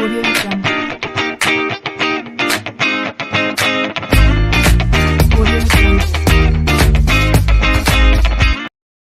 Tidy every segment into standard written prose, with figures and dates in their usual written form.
Audio Jungle. Audio Jungle.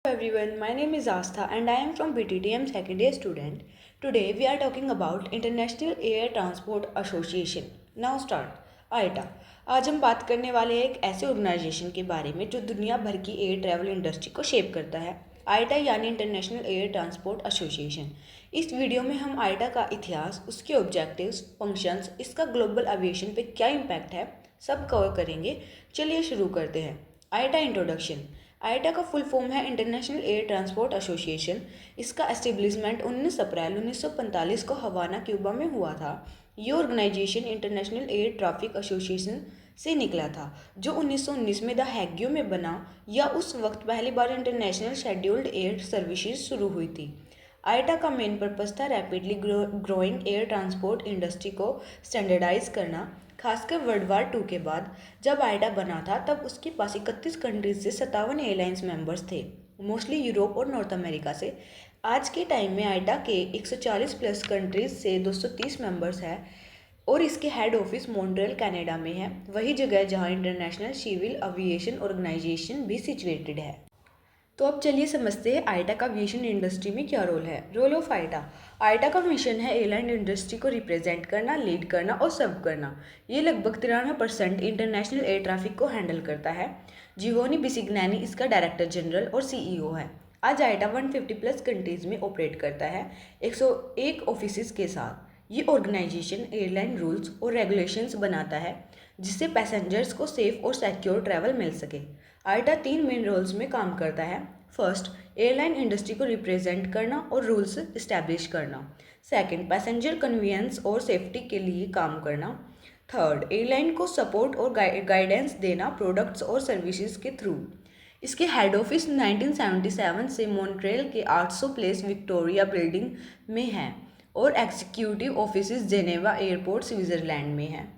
Hello everyone, my name is Astha and I am from BTTM second year student. Today we are talking about International Air Transport Association. Now start. आईटा। आज हम बात करने वाले हैं एक ऐसे organisation के बारे में जो दुनिया भर की एयर ट्रैवल इंडस्ट्री को शेप करता है। आईटा यानी इंटरनेशनल एयर ट्रांसपोर्ट एसोसिएशन। इस वीडियो में हम आईटा का इतिहास, उसके ऑब्जेक्टिव्स, फंक्शंस, इसका ग्लोबल एविएशन पे क्या इम्पैक्ट है, सब कवर करेंगे। चलिए शुरू करते हैं। आईटा इंट्रोडक्शन। आईटा का फुल फॉर्म है इंटरनेशनल एयर ट्रांसपोर्ट एसोसिएशन। इसका एस्टेब्लिशमेंट 19 अप्रैल 1945 को हवाना, क्यूबा में हुआ था। ये organisation International Air Traffic Association से निकला था, जो 1919 में द हैग्यू में बना, या उस वक्त पहली बार इंटरनेशनल शेड्यूल्ड एयर सर्विसेज शुरू हुई थी। आईटा का मेन पर्पस था rapidly growing air transport industry को स्टैंडर्डाइज करना। खासकर वर्ल्ड वार 2 के बाद जब आईटा बना था, तब उसके पास 31 कंट्रीज से 57 एयरलाइंस मेंबर्स थे, मोस्टली यूरोप और नॉर्थ अमेरिका से। आज के टाइम में आईटा के 140 प्लस कंट्रीज से 230 मेंबर्स हैं और इसके हेड ऑफिस मॉन्ट्रियल कनाडा में है, वही जगह जहां इंटरनेशनल सिविल एविएशन ऑर्गेनाइजेशन भी सिचुएटेड है। तो अब चलिए समझते हैं आईटा का एविएशन इंडस्ट्री में क्या रोल है। Role of IATA. आईटा का मिशन है एयरलाइन इंडस्ट्री को रिप्रेजेंट करना, लीड करना और सर्व करना। ये लगभग 93% इंटरनेशनल एयर ट्रैफिक को हैंडल करता है। जियोनी बिसिग्नानी इसका डायरेक्टर जनरल और सीईओ है। आज आईटा 150 प्लस कंट्रीज में ऑपरेट करता है, 101 ऑफिस के साथ। ये ऑर्गेनाइजेशन एयरलाइन रूल्स और रेगुलेशंस बनाता है, जिससे पैसेंजर्स को सेफ और सिक्योर ट्रैवल मिल सके। आईटा 3 मेन रोल्स में काम करता है। फर्स्ट, एयरलाइन इंडस्ट्री को रिप्रेजेंट करना और रूल्स इस्टेब्लिश करना। सेकंड, पैसेंजर कन्वीनियंस और सेफ्टी के लिए काम करना। थर्ड, एयरलाइन को सपोर्ट और गाइडेंस देना प्रोडक्ट्स और सर्विसेज के थ्रू। इसके हेड ऑफिस 1977 से मॉन्ट्रियल के 800 प्लेस विक्टोरिया बिल्डिंग में है और executive office Geneva airport Switzerland में है।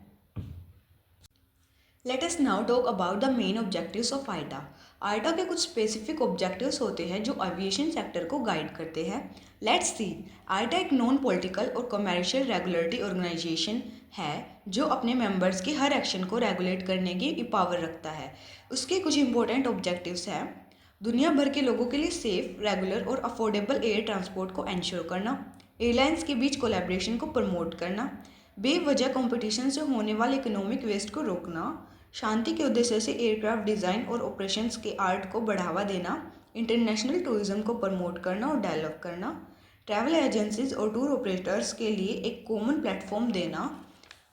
Let us now talk about the main objectives of IATA. IATA के कुछ स्पेसिफिक ऑब्जेक्टिव्स होते हैं जो एविएशन सेक्टर को गाइड करते हैं। Let's see. आईटा एक नॉन पॉलिटिकल और कमर्शियल रेगुलेटरी ऑर्गेनाइजेशन है जो अपने मेंबर्स के हर एक्शन को रेगुलेट करने की पावर रखता है। उसके कुछ इंपॉर्टेंट ऑब्जेक्टिव्स हैं। दुनिया भर के लोगों के लिए सेफ, रेगुलर और अफोर्डेबल एयर ट्रांसपोर्ट को इंश्योर करना, एयरलाइंस के बीच कोलैबोरेशन को प्रमोट करना, बेवजह कंपटीशन से होने वाले इकोनॉमिक वेस्ट को रोकना, शांति के उद्देश्य से एयरक्राफ्ट डिज़ाइन और ऑपरेशंस के आर्ट को बढ़ावा देना, इंटरनेशनल टूरिज्म को प्रमोट करना और डेवलप करना, ट्रैवल एजेंसीज और टूर ऑपरेटर्स के लिए एक कॉमन प्लेटफॉर्म देना,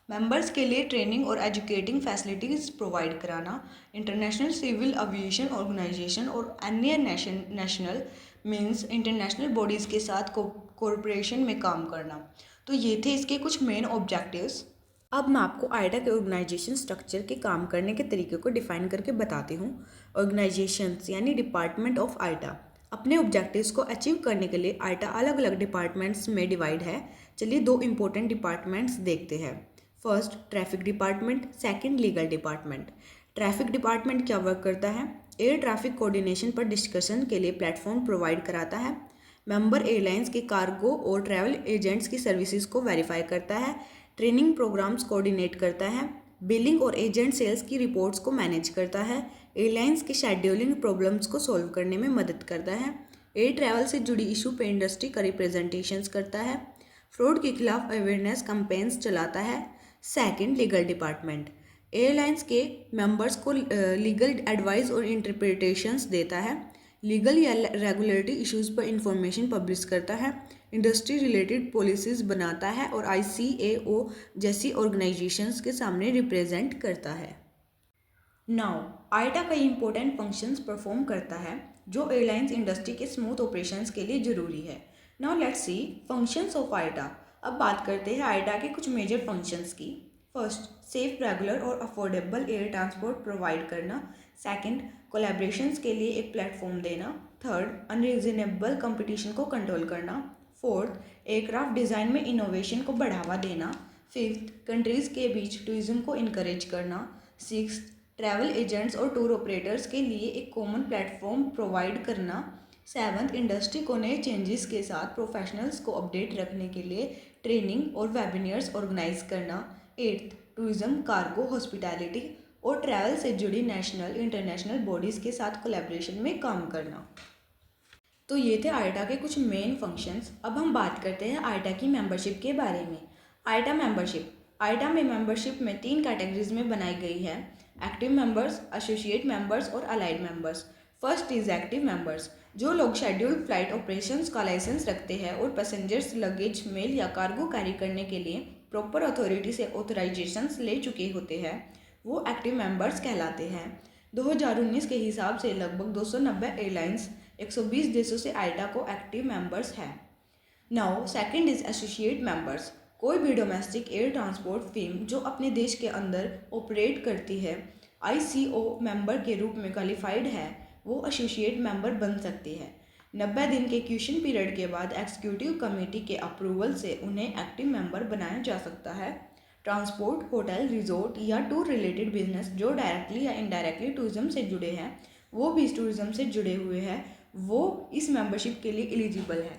मेंबर्स के लिए ट्रेनिंग और एजुकेटिंग फैसिलिटीज़ प्रोवाइड कराना, इंटरनेशनल सिविल एविएशन ऑर्गेनाइजेशन और अन्य नेशनल मीन्स इंटरनेशनल बॉडीज़ के साथ कोऑपरेशन में काम करना। तो ये थे इसके कुछ मेन ऑब्जेक्टिव्स। अब मैं आपको आईटा के ऑर्गेनाइजेशन स्ट्रक्चर के काम करने के तरीके को डिफाइन करके बताती हूँ। ऑर्गेनाइजेशंस यानी डिपार्टमेंट ऑफ आईटा। अपने ऑब्जेक्टिव्स को अचीव करने के लिए आईटा अलग अलग डिपार्टमेंट्स में डिवाइड है। चलिए 2 इंपॉर्टेंट डिपार्टमेंट्स देखते हैं। First, traffic department. Second, legal department. Traffic department क्या वर्क करता है? एयर ट्रैफिक कोऑर्डिनेशन पर डिस्कशन के लिए प्लेटफॉर्म प्रोवाइड कराता है। मेंबर एयरलाइंस के कार्गो और ट्रैवल एजेंट्स की सर्विसेज को वेरीफाई करता है। ट्रेनिंग प्रोग्राम्स कोऑर्डिनेट करता है। बिलिंग और एजेंट सेल्स की रिपोर्ट्स को मैनेज करता है। एयरलाइंस के शेड्यूलिंग प्रॉब्लम्स को सॉल्व करने में मदद करता है। एयर ट्रैवल से जुड़ी इशू पे इंडस्ट्री का रिप्रेजेंटेशंस करता है। फ्रॉड के खिलाफ अवेयरनेस कैंपेन्स चलाता है। सेकंड, लीगल डिपार्टमेंट एयरलाइंस के मेंबर्स को लीगल एडवाइस और इंटरप्रिटेशंस देता है। लीगल या रेगुलेटरी इश्यूज पर इंफॉर्मेशन पब्लिश करता है। इंडस्ट्री रिलेटेड पॉलिसीज बनाता है और ICAO जैसी ऑर्गेनाइजेशंस के सामने रिप्रेजेंट करता है। नाउ आईटा कई इंपॉर्टेंट फंक्शंस परफॉर्म करता है जो एयरलाइंस इंडस्ट्री के स्मूथ ऑपरेशंस के लिए जरूरी है। Now let's see functions of IATA. अब बात करते हैं आईटा के कुछ मेजर फंक्शंस की। फर्स्ट, सेफ, रेगुलर और अफोर्डेबल एयर ट्रांसपोर्ट प्रोवाइड करना। सेकंड, कोलैबोरेशंस के लिए एक प्लेटफॉर्म देना। थर्ड, अनरीजनेबल कंपटीशन को कंट्रोल करना। फोर्थ, एयरक्राफ्ट डिज़ाइन में इनोवेशन को बढ़ावा देना। फिफ्थ, कंट्रीज़ के बीच टूरिज्म को इनकरेज करना। सिक्स्थ, ट्रैवल एजेंट्स और टूर ऑपरेटर्स के लिए एक कॉमन प्लेटफॉर्म प्रोवाइड करना। सेवन्थ, इंडस्ट्री को नए चेंजेस के साथ प्रोफेशनल्स को अपडेट रखने के लिए ट्रेनिंग और वेबिनार्स ऑर्गेनाइज करना। 8th टूरिज्म, कार्गो, हॉस्पिटैलिटी और ट्रैवल से जुड़ी नेशनल इंटरनेशनल बॉडीज़ के साथ कोलैबोरेशन में काम करना। तो ये थे आईटा के कुछ मेन फंक्शंस। अब हम बात करते हैं आईटा की मेंबरशिप के बारे में। आईटा मेंबरशिप, आईटा में मेंबरशिप में 3 कैटेगरीज में बनाई गई है: एक्टिव मेंबर्स, एसोसिएट मेंबर्स और allied members. First is active members, जो लोग शेड्यूल्ड फ्लाइट ऑपरेशंस का लाइसेंस रखते हैं और पैसेंजर्स लगेज, मेल या कार्गो कैरी करने के लिए प्रॉपर अथॉरिटी से ऑथराइजेशंस ले चुके होते हैं, वो एक्टिव मेंबर्स कहलाते हैं। 2019 के हिसाब से लगभग 290 एयरलाइंस 120 देशों से आईटा को एक्टिव मेंबर्स हैं। Now second is associate members, कोई भी डोमेस्टिक एयर ट्रांसपोर्ट फर्म जो अपने देश के अंदर ऑपरेट करती है आईसीओ मेंबर के रूप में क्वालिफाइड है, वो एसोसिएट मेंबर बन सकती है। 90 दिन के क्वेश्चन पीरियड के बाद एग्जीक्यूटिव कमेटी के अप्रूवल से उन्हें एक्टिव मेंबर बनाया जा सकता है। ट्रांसपोर्ट, होटल, रिजॉर्ट या टूर रिलेटेड बिजनेस जो डायरेक्टली या इनडायरेक्टली टूरिज्म से जुड़े हैं, वो भी इस टूरिज्म से जुड़े हुए हैं, वो इस मेंबरशिप के लिए एलिजिबल है।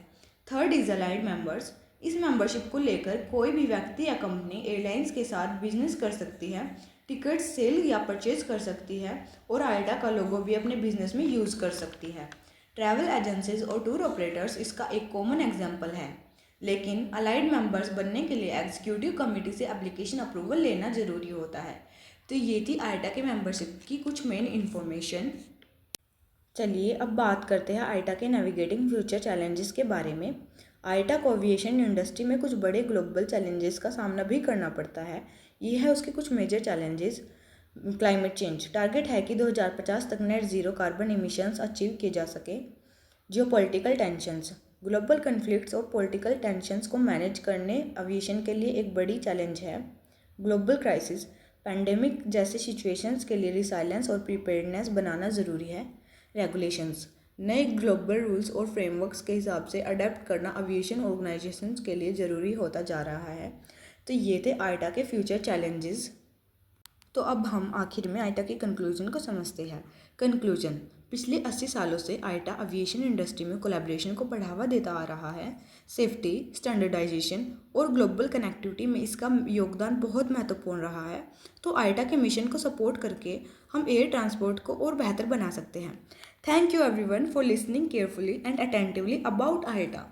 थर्ड इज अलाइड मेंबर्स, इस मेंबरशिप को लेकर कोई भी व्यक्ति या कंपनी एयरलाइंस के साथ बिजनेस कर सकती है, टिकट सेल या परचेज कर सकती है और आईटा का लोगो भी अपने बिजनेस में यूज़ कर सकती है। ट्रैवल एजेंसीज और टूर ऑपरेटर्स इसका एक कॉमन एग्जाम्पल है, लेकिन अलाइड मेंबर्स बनने के लिए एग्जीक्यूटिव कमेटी से एप्लीकेशन अप्रूवल लेना ज़रूरी होता है। तो ये थी आईटा के मेंबरशिप की कुछ मेन इन्फॉर्मेशन। चलिए अब बात करते हैं आईटा के नेविगेटिंग फ्यूचर चैलेंजेस के बारे में। आईटा को एविएशन इंडस्ट्री में कुछ बड़े ग्लोबल चैलेंजेस का सामना भी करना पड़ता है। ये है उसके कुछ major challenges. Climate change, target है कि 2050 तक net zero carbon emissions achieve किए जा सके। जियोपॉलिटिकल टेंशंस, ग्लोबल कन्फ्लिक्ट्स और पॉलिटिकल टेंशंस को मैनेज करने एविएशन के लिए एक बड़ी चैलेंज है। ग्लोबल क्राइसिस, पैंडेमिक जैसे सिचुएशंस के लिए रिसाइलेंस और प्रिपेयर्डनेस बनाना ज़रूरी है। रेगुलेशंस, नए ग्लोबल रूल्स और फ्रेमवर्क्स के हिसाब से अडेप्ट करना एविएशन ऑर्गेनाइजेशंस के लिए ज़रूरी होता जा रहा है। तो ये थे आईटा के फ्यूचर चैलेंजेस। तो अब हम आखिर में आईटा के कंक्लूजन को समझते हैं। कंक्लूजन, पिछले 80 सालों से आईटा एविएशन इंडस्ट्री में कोलैबोरेशन को बढ़ावा देता आ रहा है। सेफ्टी, स्टैंडर्डाइजेशन और ग्लोबल कनेक्टिविटी में इसका योगदान बहुत महत्वपूर्ण रहा है। तो आईटा के मिशन को सपोर्ट करके हम एयर ट्रांसपोर्ट को और बेहतर बना सकते हैं। Thank you everyone for listening carefully and attentively about आईटा।